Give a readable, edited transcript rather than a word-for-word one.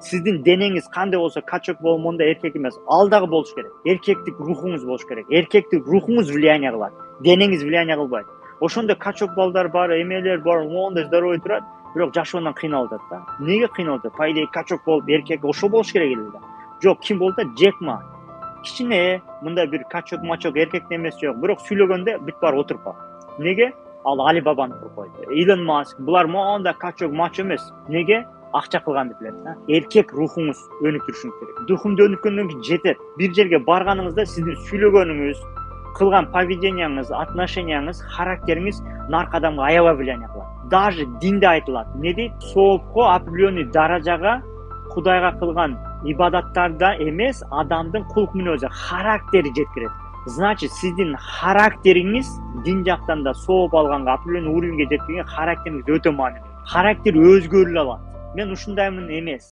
Сиздин денеңиз кандай болсо, качок болгондо эркек эмес, ал дагы болуш керек. Эркектик рухуңуз болуш керек. Эркектик рухуңуз влияние кылат. Денеңиз влияние кылбайт. Ошондо качок балдар бар, эмелер бар, моундай здоровый турат, бирок жашоондон кыйналып атат да. Неге кыйналып атат? По идее, качок болуп, эркек ошо болуш керек эле да. Жок, ким болуп атат? Джек Ма. Кичине мындай бир качок мачок эркектин эмеси жок, бирок сүйлөгөндө бүт баары отуруп калат. Неге? Ал Али Бабаны туруп койду. Илон Маск, булар моундай качок мачо эмес. Неге? Акча кылганды билет да. Эркек рухуңуз өнүк турушуңуз керек. Духумду өнүккөндөн кийин жетет. Бир жерге барганыңызда сиздин сүйлөгөнүңүз, кылган поведенияңыз, отношенияңыз, характериңиз наркы адамга аябай влияние кылат. Даже динде айтылат. Не дейт? Соопко определенный даражага Кудайга кылган ибадаттарда эмес, адамдын кулк мүнөзү, характери жеткирет. Значит, сиздин характериңиз дин жактан да сооп алганга, определенный уровеньге жеткенге характериңиз өтө маанилүү. Характер өзгөрүлө алат. Мен ушундаймын эмес.